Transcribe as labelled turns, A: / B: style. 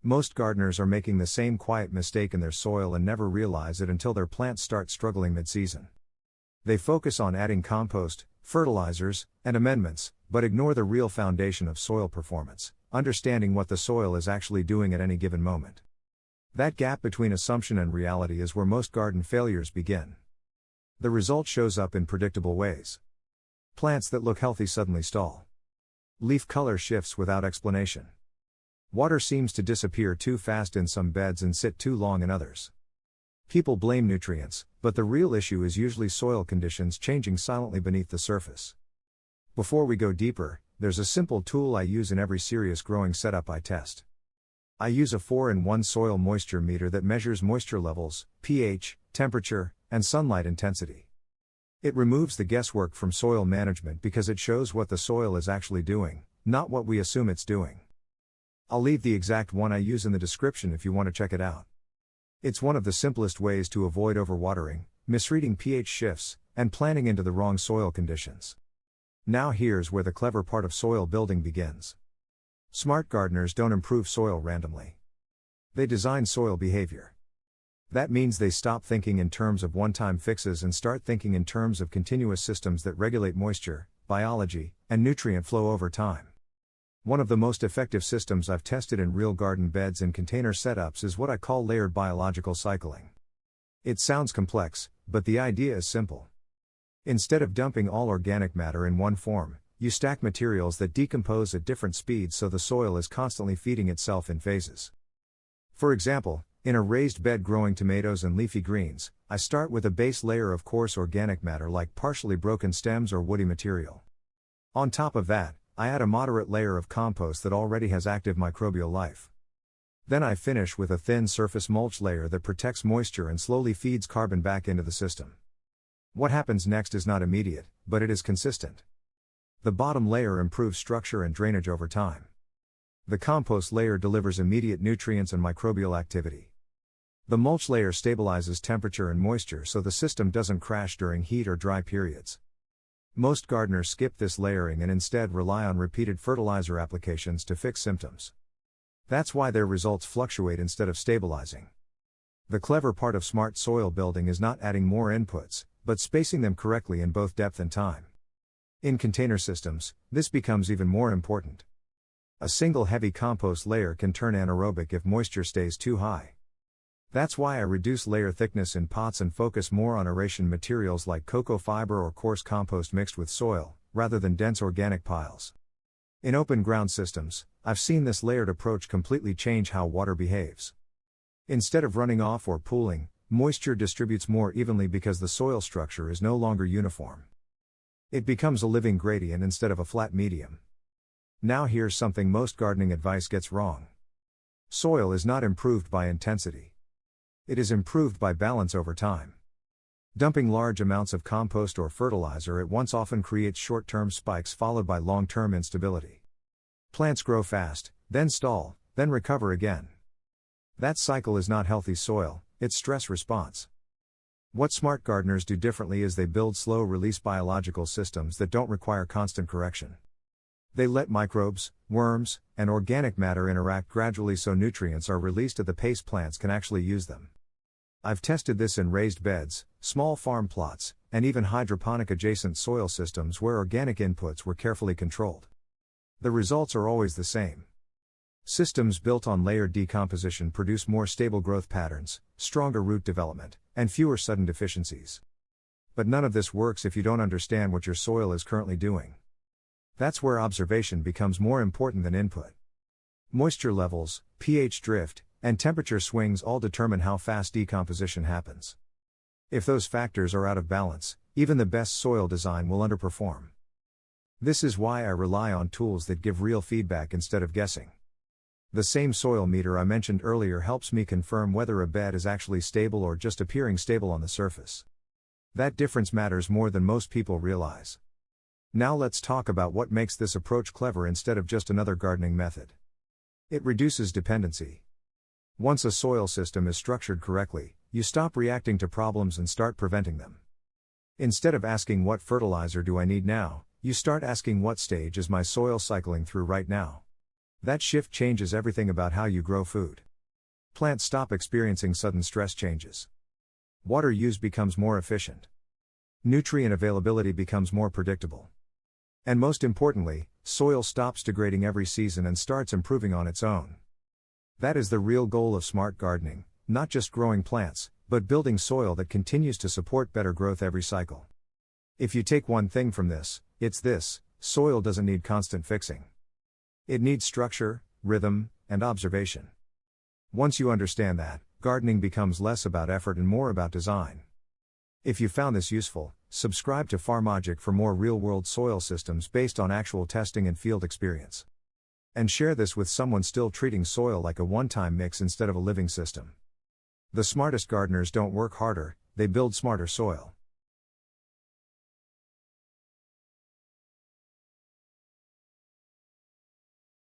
A: Most gardeners are making the same quiet mistake in their soil and never realize it until their plants start struggling mid-season. They focus on adding compost, fertilizers, and amendments, but ignore the real foundation of soil performance, understanding what the soil is actually doing at any given moment. That gap between assumption and reality is where most garden failures begin. The result shows up in predictable ways. Plants that look healthy suddenly stall. Leaf color shifts without explanation. Water seems to disappear too fast in some beds and sit too long in others. People blame nutrients, but the real issue is usually soil conditions changing silently beneath the surface. Before we go deeper, there's a simple tool I use in every serious growing setup I test. I use a 4-in-1 soil moisture meter that measures moisture levels, pH, temperature, and sunlight intensity. It removes the guesswork from soil management because it shows what the soil is actually doing, not what we assume it's doing. I'll leave the exact one I use in the description if you want to check it out. It's one of the simplest ways to avoid overwatering, misreading pH shifts, and planting into the wrong soil conditions. Now here's where the clever part of soil building begins. Smart gardeners don't improve soil randomly. They design soil behavior. That means they stop thinking in terms of one-time fixes and start thinking in terms of continuous systems that regulate moisture, biology, and nutrient flow over time. One of the most effective systems I've tested in real garden beds and container setups is what I call layered biological cycling. It sounds complex, but the idea is simple. Instead of dumping all organic matter in one form, you stack materials that decompose at different speeds so the soil is constantly feeding itself in phases. For example, in a raised bed growing tomatoes and leafy greens, I start with a base layer of coarse organic matter like partially broken stems or woody material. On top of that, I add a moderate layer of compost that already has active microbial life. Then I finish with a thin surface mulch layer that protects moisture and slowly feeds carbon back into the system. What happens next is not immediate, but it is consistent. The bottom layer improves structure and drainage over time. The compost layer delivers immediate nutrients and microbial activity. The mulch layer stabilizes temperature and moisture so the system doesn't crash during heat or dry periods. Most gardeners skip this layering and instead rely on repeated fertilizer applications to fix symptoms. That's why their results fluctuate instead of stabilizing. The clever part of smart soil building is not adding more inputs, but spacing them correctly in both depth and time. In container systems, this becomes even more important. A single heavy compost layer can turn anaerobic if moisture stays too high. That's why I reduce layer thickness in pots and focus more on aeration materials like cocoa fiber or coarse compost mixed with soil, rather than dense organic piles. In open ground systems, I've seen this layered approach completely change how water behaves. Instead of running off or pooling, moisture distributes more evenly because the soil structure is no longer uniform. It becomes a living gradient instead of a flat medium. Now here's something most gardening advice gets wrong. Soil is not improved by intensity. It is improved by balance over time. Dumping large amounts of compost or fertilizer at once often creates short-term spikes followed by long-term instability. Plants grow fast, then stall, then recover again. That cycle is not healthy soil, it's stress response. What smart gardeners do differently is they build slow-release biological systems that don't require constant correction. They let microbes, worms, and organic matter interact gradually so nutrients are released at the pace plants can actually use them. I've tested this in raised beds, small farm plots, and even hydroponic adjacent soil systems where organic inputs were carefully controlled. The results are always the same. Systems built on layered decomposition produce more stable growth patterns, stronger root development, and fewer sudden deficiencies. But none of this works if you don't understand what your soil is currently doing. That's where observation becomes more important than input. Moisture levels, pH drift, and temperature swings all determine how fast decomposition happens. If those factors are out of balance, even the best soil design will underperform. This is why I rely on tools that give real feedback instead of guessing. The same soil meter I mentioned earlier helps me confirm whether a bed is actually stable or just appearing stable on the surface. That difference matters more than most people realize. Now let's talk about what makes this approach clever instead of just another gardening method. It reduces dependency. Once a soil system is structured correctly, you stop reacting to problems and start preventing them. Instead of asking what fertilizer do I need now, you start asking what stage is my soil cycling through right now. That shift changes everything about how you grow food. Plants stop experiencing sudden stress changes. Water use becomes more efficient. Nutrient availability becomes more predictable. And most importantly, soil stops degrading every season and starts improving on its own. That is the real goal of smart gardening, not just growing plants, but building soil that continues to support better growth every cycle. If you take one thing from this, it's this: soil doesn't need constant fixing. It needs structure, rhythm, and observation. Once you understand that, gardening becomes less about effort and more about design. If you found this useful, subscribe to Farmogic for more real-world soil systems based on actual testing and field experience. And share this with someone still treating soil like a one-time mix instead of a living system. The smartest gardeners don't work harder, they build smarter soil.